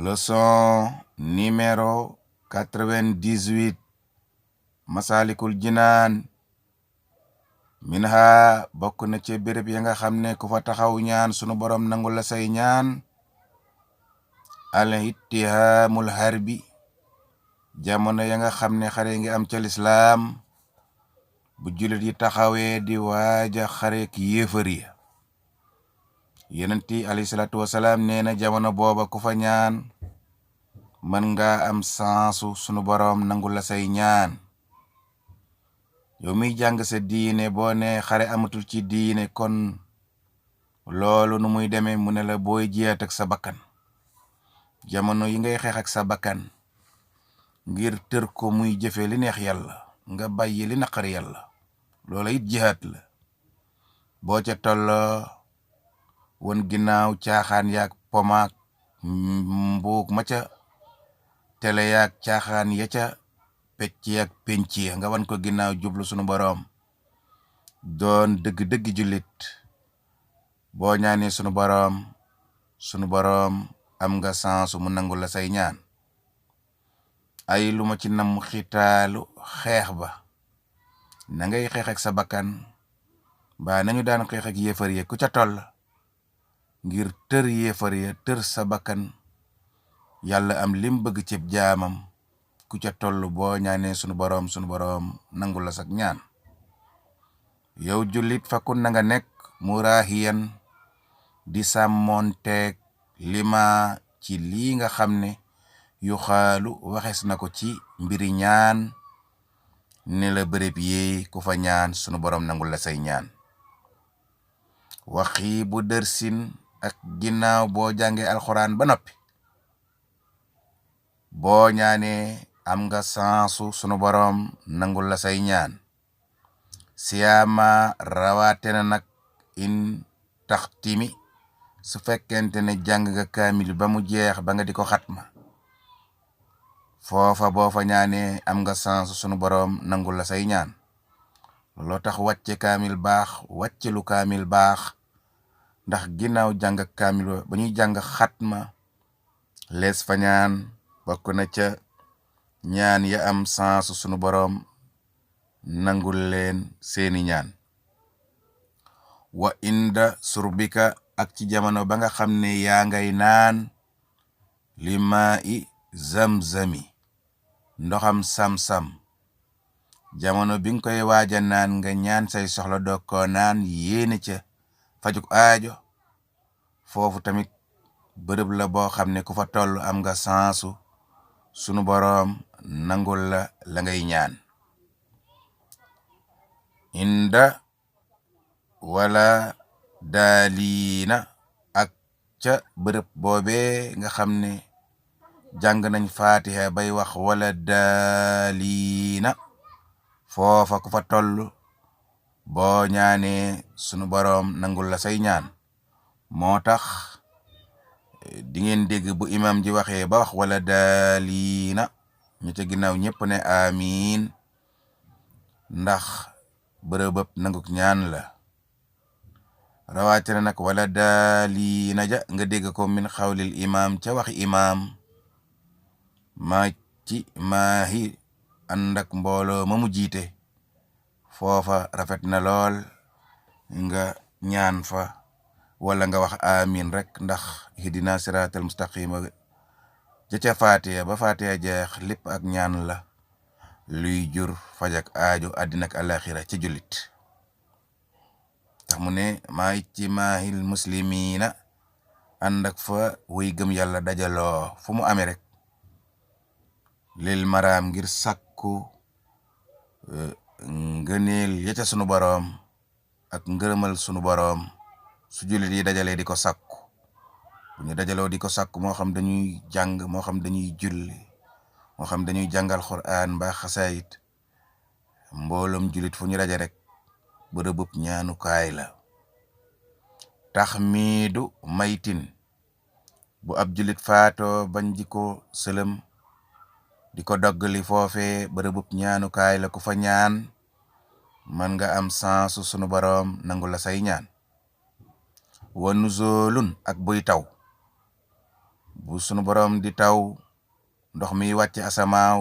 Leçon numéro 98 Masalikul Jinaan minha bokk na ci béréb ya nga xam ne ku fa taxaw ñaan sunu borom nangul la say ñaan al ittihaamul harbi jamono ya nga xam ne xare ngi am ca lislaam bu jullit yi taxawee di waaja xare ki yéefar ya yonenti alayhi salaatu wasalaam nee na jamono booba ku fa ñaan mën nga am sansu sunu borom nangul la say ñaan yow miy jàng sa diine boo ne xare amatul ci diine kon loolu nu muy demee mu ne la booy jiyaat ak sa bakkan jamono yi ngay xeex ak sa bakkan ngir tër ko muy jëfe li neex yàlla nga bàyyi li naqar yàlla loola it jihaat la boo ca tolloo won ginnaaw caaxaan yaag pomaak mbuuk ma ca tele yaag caaxaan ya ca pecc yaag penc ya nga wan ko ginnaaw jublu sunu boroom doon dëgg-dëgg jullit boo ñaanee sunu boroom am nga sansu mu nangul la say ñaan ay lu ma ci nam xitaalu xeex ba na ngay xeex ak sa bakkan ba nañu daan xeex ak yéefar ya ku ca toll ngir tër yéefar ya tër sa bakkan yàlla am lim bëgg cib jaamam ku ca toll boo ñaanee sunu boroom nangul la sak ñaan yow jullit fakun na nga nekk muraahiyan di sàmmoonteeg lima ci lii nga xam ne yu xaalu waxees na ko ci mbiri ñaan ne la bërëb yi ku fa ñaan sunu boroom nangul la say ñaan waxi bu dërsin ak ginnaaw boo jàngee alxuraan ba noppi boo ñaanee am nga sansu sunu boroom nangul la say ñaan siyaama rawaate na nag in taxtimi su fekkente ne jàng nga kaamil ba mu jeex ba nga di ko xatma foofa boo fa ñaanee am nga sansu sunu boroom nangul la say ñaan looloo tax wàcce kaamil baax wàcce lu kaamil baax ndax ginnaaw jàng kaamil ba ñuy jàng xatma lees fa ñaan bokk na ca ñaan ya am sansu sunu boroom nangul leen seeni ñaan wa inda surbika ak ci jamono ba nga xam ne yaa ngay naan lima i zamzami ndoxam sam-sam jamono bi nga koy waaja naan nga ñaan say soxla doo ko naan yéene ca fajuk aajo foofu tamit bërëb la boo xam ne ku fa toll am nga sansu sunu boroom nangul la ngay ñaan inda wala daaliina ak ca bërëb boobe nga xam ne jàng nañ fatiha bay wax wala daaliina foofa ku fa toll boo ñaanee sunu boroom nangul la say ñaan moo tax di ngeen dégg bu imam ji waxee ba wax wala daaliina ñu ca ginnaaw ñëpp ne amiin ndax bërëbëb nanguk ñaan la rawatina nag wala daaliina ja nga dégg ko min xawlil imam ca waxi imam ma ci maahi ànd ak mbooloo ma mu jiite foofa rafet na lool nga ñaan fa wala nga wax amin rek ndax hidina siratal mustaqima ja ca faatiya ba faatiya jeex lépp ak ñaan la luy jur fajak aajo àddina ak alaxira ci jullit tax mu ne maa ci maahil muslimina ànd ak fa way gëm yàlla dajaloo fu mu amee rek lil maraam ngir sàkku ngëneel ya ca sunu boroom ak ngërëmal sunu boroom su jullit yi dajalee di ko sàkku bu ñu dajaloo di ko sàkku moo xam dañuy jàng moo xam dañuy julli moo xam dañuy jàngal Qur'an mbaa xasaayit mbooloom jullit fu ñu daje rek bërëbub ñaanukaay la tax miidu maytin bu ab jullit faatoo bañ di ko sëlëm di ko doggali foofe bërëbub ñaanukaay la ku fa ñaan man nga am sansu sunu boroom nangul la say ñaan wa nuzulun ak buy taw bu sunu boroom di taw ndox mi wàcc asamaaw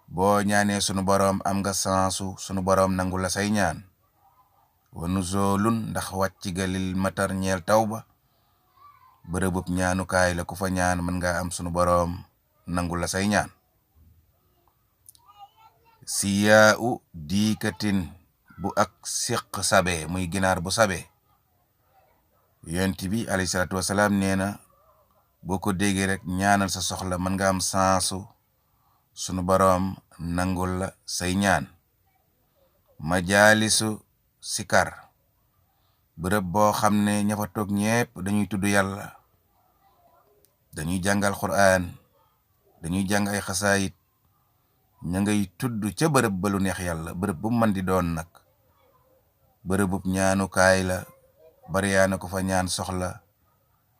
boo ñaanee sunu boroom am nga sansu sunu boroom nangu la say ñaan wa nuzulun ndax wàcc galil matar ñeel taw ba bërëbub ñaanukaay la ku fa ñaan mën nga am sunu boroom nangu la say ñaan siyaa u diikatin bu ak siq sabe muy ginaar bu sabe yonent bi alayhi salaatu wasalaam nee na boo ko déggee rek ñaanal sa soxla mën nga am sansu sunu boroom nangul la say ñaan majaalisu sikar bërëb boo xam ne ña fa toog ñépp dañuy tudd yàlla dañuy jàngal Qur'an dañuy jàng ay xasaayit ña ngay tudd ca bërëb ba lu neex yàlla bërëb bu man di doon nag bërëbub ñaanukaay la bariyaana ko fa ñaan soxla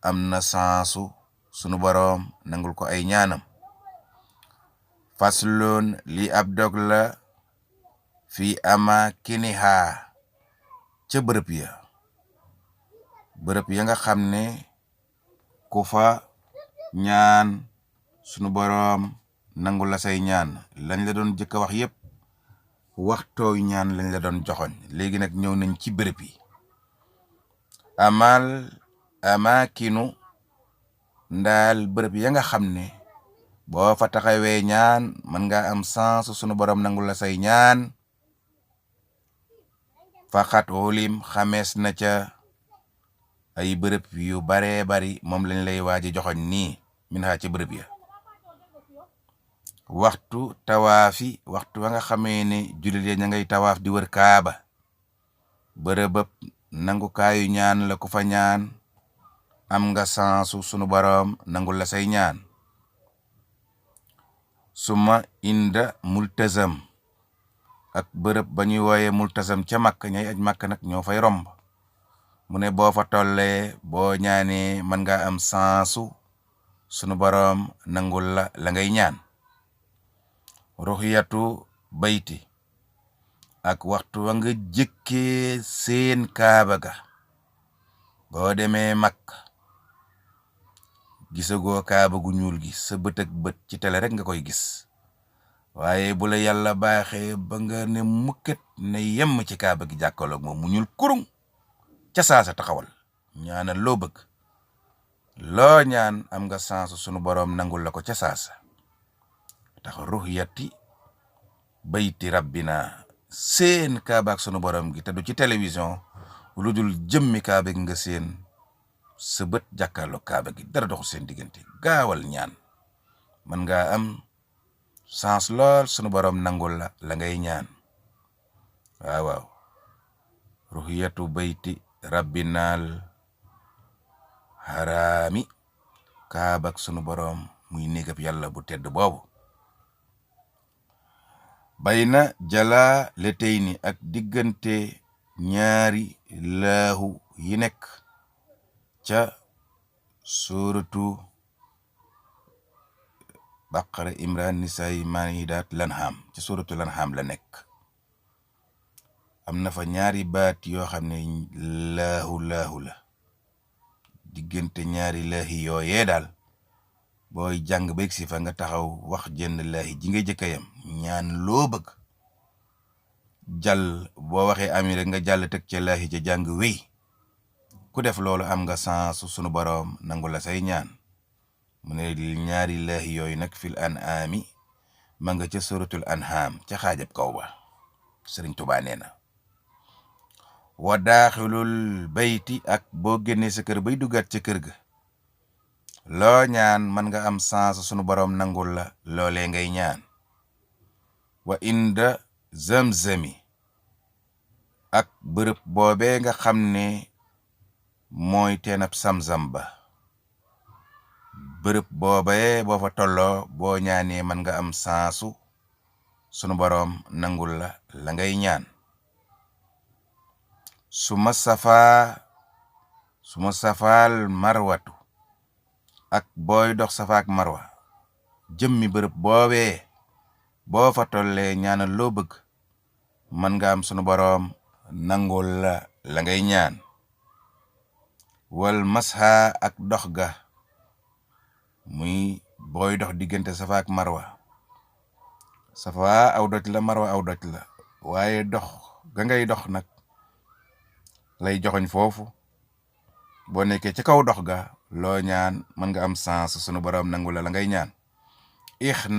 am na sansu sunu boroom nangul ko ay ñaanam faslun li ab dog la fi amakiniha ca bërëb ya nga xam ne ku fa ñaan sunu boroom nangul la say ñaan lañ la doon jëkk a wax yépp waxtooy ñaan lañ la doon joxoñ léegi nag ñëw nañ ci bërëb yi amakinu ndaal bërëb ya nga xam ne boo fa taxawee ñaan mën nga am sens sunu boroom nangul la say ñaan faxat ulim xamees na ca ay bërëb yu baree bari moom lañ lay waaji joxoñ nii min ha ci bërëb ya waxtu tawaafi waxtu wa nga xamee ne jullit ya ña ngay tawaaf di wër kaaba bërëbëb nangukaayu ñaan la ku fa ñaan am nga sansu sunu boroom nangul la say ñaan suma inda multazam ak bërëb ba ñuy wooye multazam ca Makka ñay aj Makka nag ñoo fay romb mu ne boo fa tollee boo ñaanee mën nga am sansu sunu boroom nangul la ngay ñaan ruxyatu bayti ak waxtu wa nga jëkkee seen kaaba ga boo demee Makka gisagoo kaaba gu ñuul gi sa bët ak bët ci télé rek nga koy gis waaye bu la yàlla baaxee ba nga ne mukket ne yemm ci kaaba gi jàkkaloog moom mu ñuul kurung ca saasa taxawal ñaanal loo bëgg loo ñaan am nga sansu sunu boroom nangul la ko ca saasa tax ruhyati bayti rabbina seen kaaba ak sunu boroom gi te du ci télévision lu dul jëmmi kaaba gi nga seen sa bët jàkkaarloo kaaba gi dara doxu seen diggante gaawal ñaan mën nga am sans lool sunu boroom nangul la ngay ñaan waaw ruhiyatu bayti rabbinal harami kaaba ak sunu boroom muy néegab yàlla bu tedd boobu bayna jala leteyni ak diggante ñaari laahu yi nekk ca suratu baqara imran nisaay maanidaat lanham ca suratu lanham la nekk am na fa ñaari baat yoo xam ne laahu la diggante ñaari laahi yooyee daal booy jàng beeg si fa nga taxaw wax jenn laahi ji nga jëkkayam ñaan loo bëgg jàll boo waxee ami rek nga jàll teg ca laahi ca jàng wéy ku def loolu am nga sens sunu boroom nangu la say ñaan mu ne ñaari laahi yooyu nag fil an'aami ma nga ca suratul an'am ca xaajab kaw ba Sëriñ Tuubaa nee na wa daaxilul bayti ak boo génnee sa kër bay duggaat ca kër ga loo ñaan mën nga am sens sunu boroom nangul la loolee ngay ñaan wa inda zamzami ak bërëb boobee nga xam ne mooy teenab samzam ba bërëb boobee boo fa tolloo boo ñaanee mën nga am sansu sunu boroom nangul la ngay ñaan suma safaal marwatu ak booy dox safaak marwa jëmmi bërëb boobee boo fa tollee ñaanal loo bëgg mën nga am sunu boroom nangul la ngay ñaan wal masha ak dox ga muy booy dox diggante safa ak marwa. Safa aw doj la, marwa aw doj la, waaye dox ga ngay dox nag lay joxoñ foofu. boo nekkee ci kaw dox ga loo ñaan mën nga am sens sunu borom nangu la ngay ñaan.